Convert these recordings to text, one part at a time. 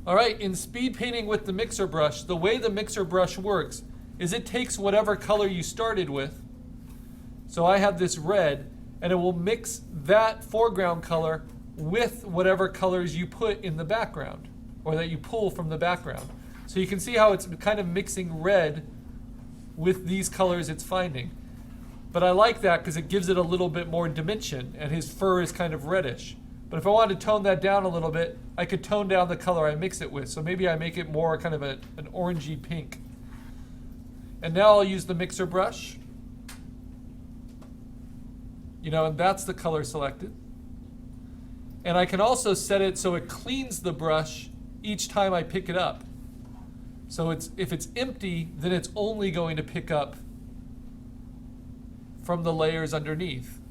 All right, in speed painting with the mixer brush, the way the mixer brush works is it takes whatever color you started with. So I have this red, and it will mix that foreground color with whatever colors you put in the background, or that you pull from the background. So you can see how it's kind of mixing red with these colors it's finding. But I like that because it gives it a little bit more dimension, and his fur is kind of reddish. But if I wanted to tone that down a little bit, I could tone down the color I mix it with. So maybe I make it more kind of an orangey pink. And now I'll use the mixer brush. And that's the color selected. And I can also set it so it cleans the brush each time I pick it up. So if it's empty, then it's only going to pick up from the layers underneath.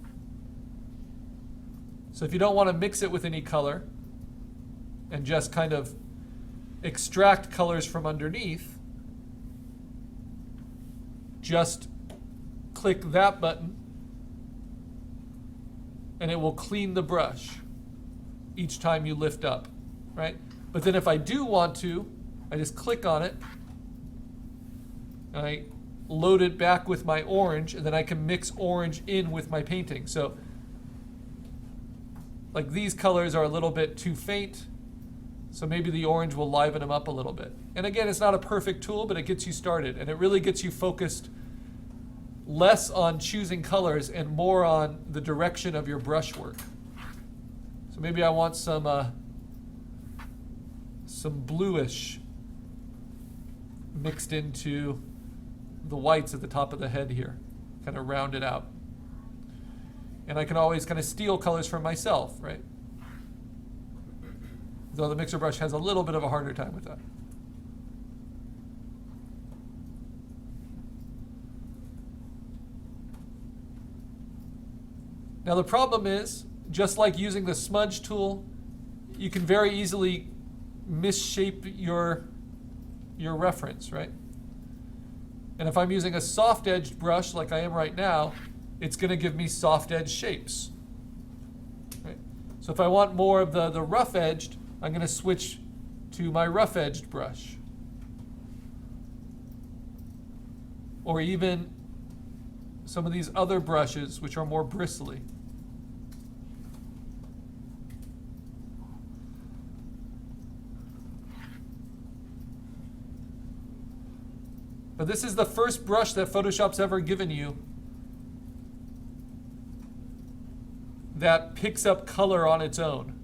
So if you don't want to mix it with any color and just kind of extract colors from underneath, just click that button and it will clean the brush each time you lift up, right? But then if I do want to, I just click on it and I load it back with my orange, and then I can mix orange in with my painting. So like these colors are a little bit too faint, so maybe the orange will liven them up a little bit. And again, it's not a perfect tool, but it gets you started, and it really gets you focused less on choosing colors and more on the direction of your brushwork. So maybe I want some bluish mixed into the whites at the top of the head here, kind of round it out. And I can always kind of steal colors from myself, right? Though the mixer brush has a little bit of a harder time with that. Now the problem is, just like using the smudge tool, you can very easily misshape your reference, right? And if I'm using a soft-edged brush like I am right now, it's going to give me soft-edged shapes. Right? So if I want more of the rough-edged, I'm going to switch to my rough-edged brush. Or even some of these other brushes, which are more bristly. But this is the first brush that Photoshop's ever given you that picks up color on its own.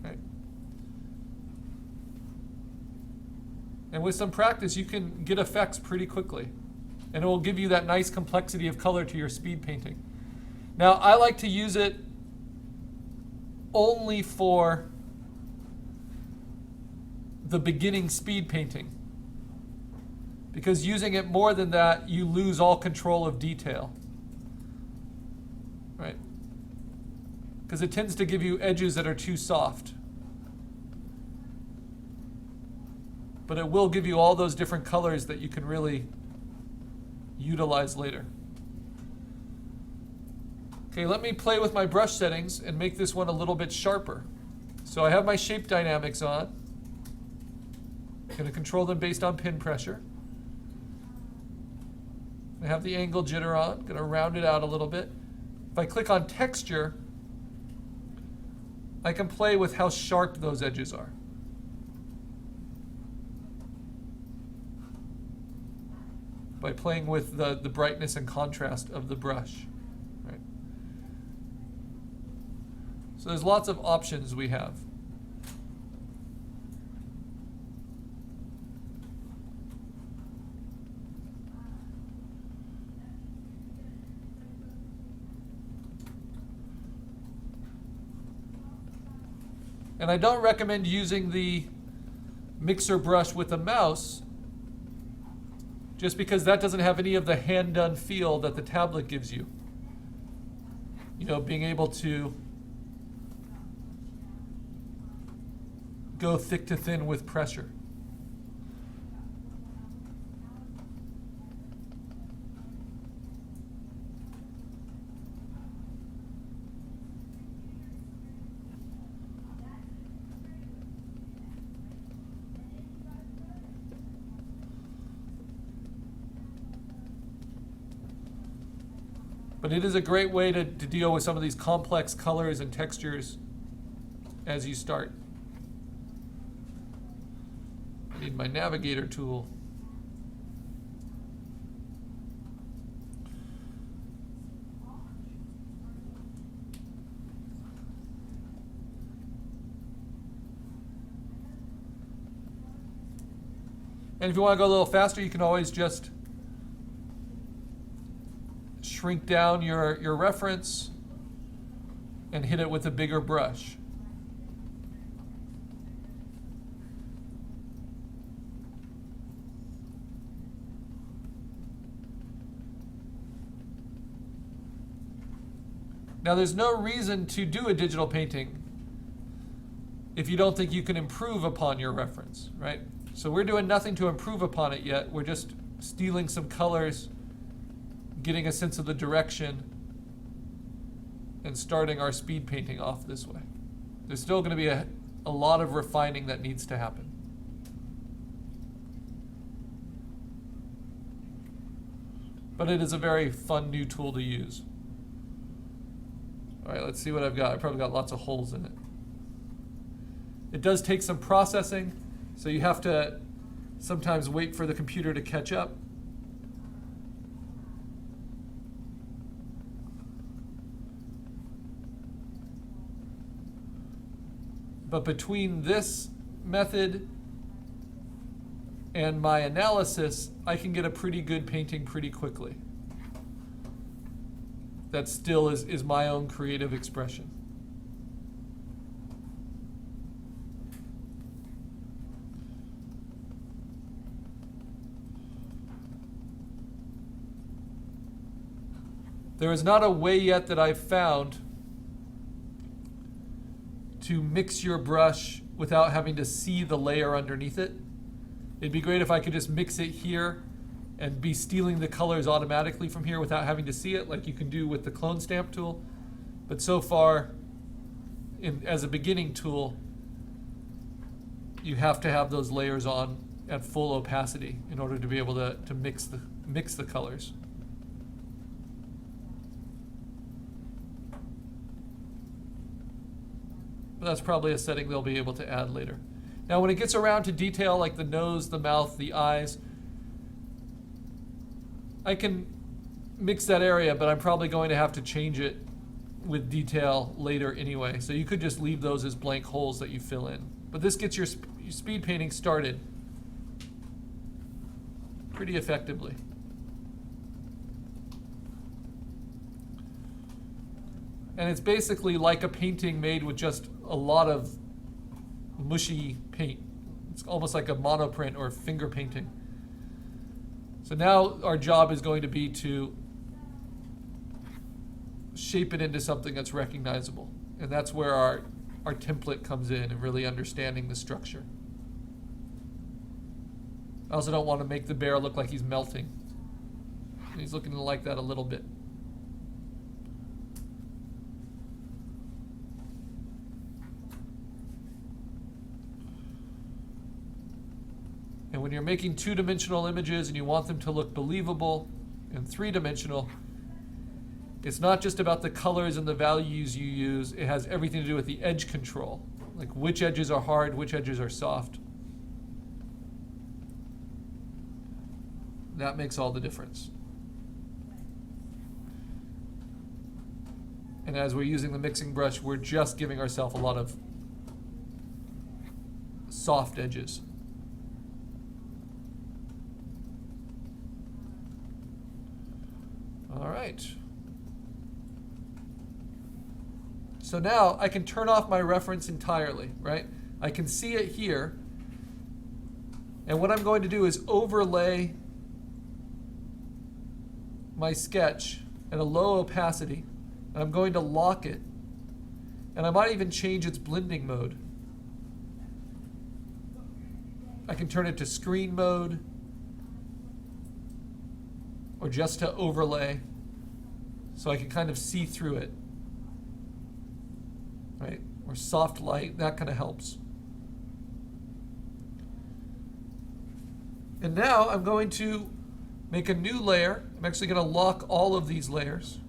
Right. And with some practice, you can get effects pretty quickly. And it will give you that nice complexity of color to your speed painting. Now, I like to use it only for the beginning speed painting, because using it more than that, you lose all control of detail, right? Because it tends to give you edges that are too soft. But it will give you all those different colors that you can really utilize later. Okay, let me play with my brush settings and make this one a little bit sharper. So I have my shape dynamics on. I'm going to control them based on pin pressure. I have the angle jitter on. I'm going to round it out a little bit. If I click on texture, I can play with how sharp those edges are. By playing with the brightness and contrast of the brush. Right? So there's lots of options we have. And I don't recommend using the mixer brush with a mouse, just because that doesn't have any of the hand-done feel that the tablet gives you. Being able to go thick to thin with pressure. But it is a great way to deal with some of these complex colors and textures as you start. I need my navigator tool. And if you want to go a little faster, you can always just shrink down your reference and hit it with a bigger brush. Now, there's no reason to do a digital painting if you don't think you can improve upon your reference, right? So we're doing nothing to improve upon it yet. We're just stealing some colors, getting a sense of the direction, and starting our speed painting off this way. There's still going to be a lot of refining that needs to happen. But it is a very fun new tool to use. All right, let's see what I've got. I probably got lots of holes in it. It does take some processing, so you have to sometimes wait for the computer to catch up. But between this method and my analysis, I can get a pretty good painting pretty quickly. That still is my own creative expression. There is not a way yet that I've found to mix your brush without having to see the layer underneath it. It'd be great if I could just mix it here and be stealing the colors automatically from here without having to see it, like you can do with the clone stamp tool. But so far, as a beginning tool, you have to have those layers on at full opacity in order to be able to mix the colors. But that's probably a setting they'll be able to add later. Now, when it gets around to detail like the nose, the mouth, the eyes, I can mix that area, but I'm probably going to have to change it with detail later anyway. So you could just leave those as blank holes that you fill in. But this gets your speed painting started pretty effectively. And it's basically like a painting made with just a lot of mushy paint. It's almost like a monoprint or finger painting. So now our job is going to be to shape it into something that's recognizable. And that's where our template comes in and really understanding the structure. I also don't want to make the bear look like he's melting. He's looking like that a little bit. And when you're making two-dimensional images and you want them to look believable and three-dimensional, it's not just about the colors and the values you use. It has everything to do with the edge control, like which edges are hard, which edges are soft. That makes all the difference. And as we're using the mixing brush, we're just giving ourselves a lot of soft edges. All right. So now I can turn off my reference entirely, right? I can see it here. And what I'm going to do is overlay my sketch at a low opacity. And I'm going to lock it. And I might even change its blending mode. I can turn it to screen mode, or just to overlay, so I can kind of see through it, right? Or soft light, that kind of helps. And now I'm going to make a new layer. I'm actually going to lock all of these layers.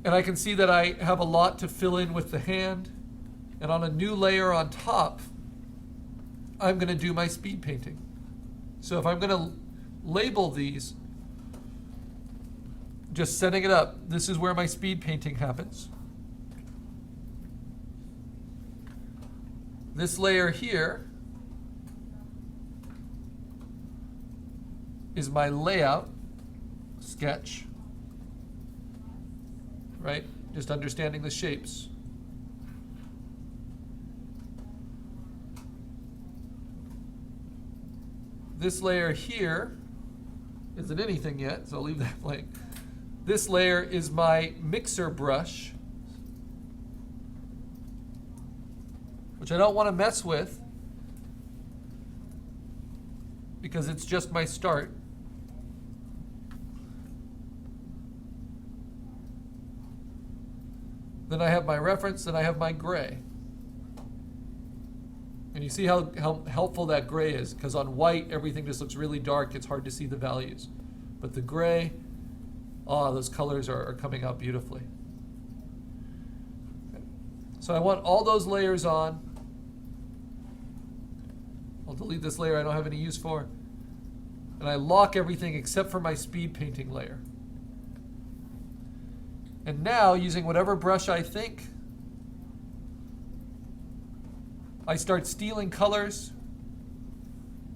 And I can see that I have a lot to fill in with the hand. And on a new layer on top, I'm going to do my speed painting. So if I'm going to label these, just setting it up, this is where my speed painting happens. This layer here is my layout sketch, right? Just understanding the shapes. This layer here isn't anything yet, so I'll leave that blank. This layer is my mixer brush, which I don't want to mess with because it's just my start. Then I have my reference, then I have my gray. And you see how helpful that gray is, because on white, everything just looks really dark. It's hard to see the values. But the gray, those colors are coming out beautifully. Okay. So I want all those layers on. I'll delete this layer I don't have any use for. And I lock everything except for my speed painting layer. And now, using whatever brush I think, I start stealing colors.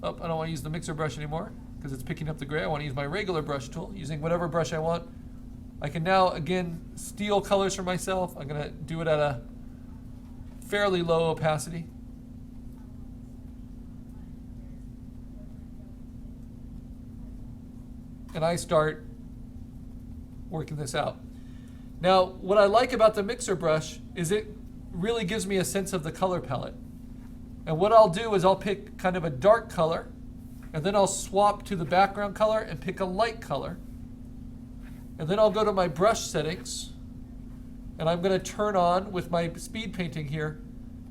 Oh, I don't want to use the mixer brush anymore because it's picking up the gray. I want to use my regular brush tool. Using whatever brush I want, I can now, again, steal colors for myself. I'm going to do it at a fairly low opacity. And I start working this out. Now, what I like about the mixer brush is it really gives me a sense of the color palette. And what I'll do is I'll pick kind of a dark color, and then I'll swap to the background color and pick a light color. And then I'll go to my brush settings, and I'm going to turn on, with my speed painting here,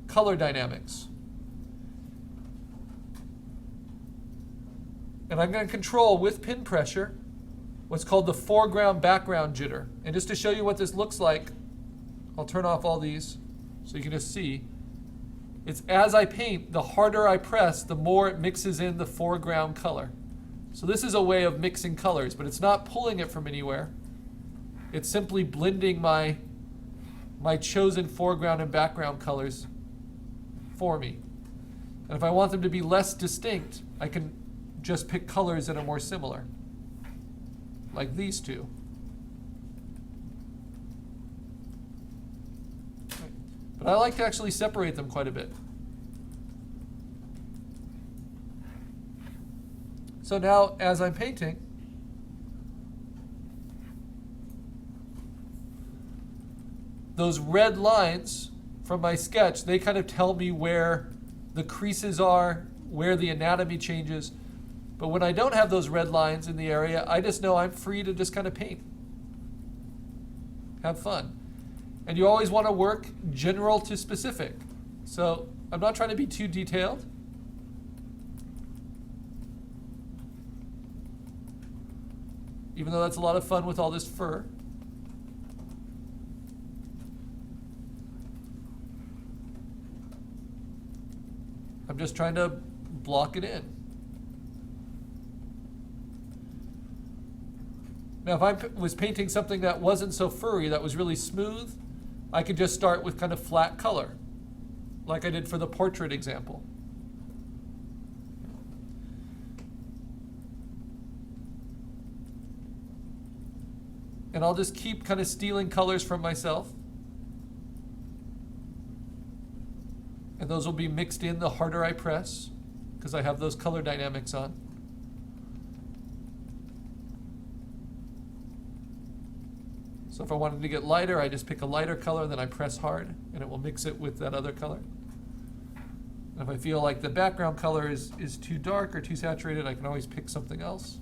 color dynamics. And I'm going to control, with pin pressure, what's called the foreground-background jitter. And just to show you what this looks like, I'll turn off all these so you can just see. It's as I paint, the harder I press, the more it mixes in the foreground color. So this is a way of mixing colors, but it's not pulling it from anywhere. It's simply blending my chosen foreground and background colors for me. And if I want them to be less distinct, I can just pick colors that are more similar, like these two. But I like to actually separate them quite a bit. So now, as I'm painting, those red lines from my sketch, they kind of tell me where the creases are, where the anatomy changes. But when I don't have those red lines in the area, I just know I'm free to just kind of paint. Have fun. And you always want to work general to specific. So I'm not trying to be too detailed. Even though that's a lot of fun with all this fur. I'm just trying to block it in. Now, if I was painting something that wasn't so furry, that was really smooth, I could just start with kind of flat color, like I did for the portrait example. And I'll just keep kind of stealing colors from myself. And those will be mixed in the harder I press, because I have those color dynamics on. So if I wanted to get lighter, I just pick a lighter color, then I press hard, and it will mix it with that other color. And if I feel like the background color is too dark or too saturated, I can always pick something else.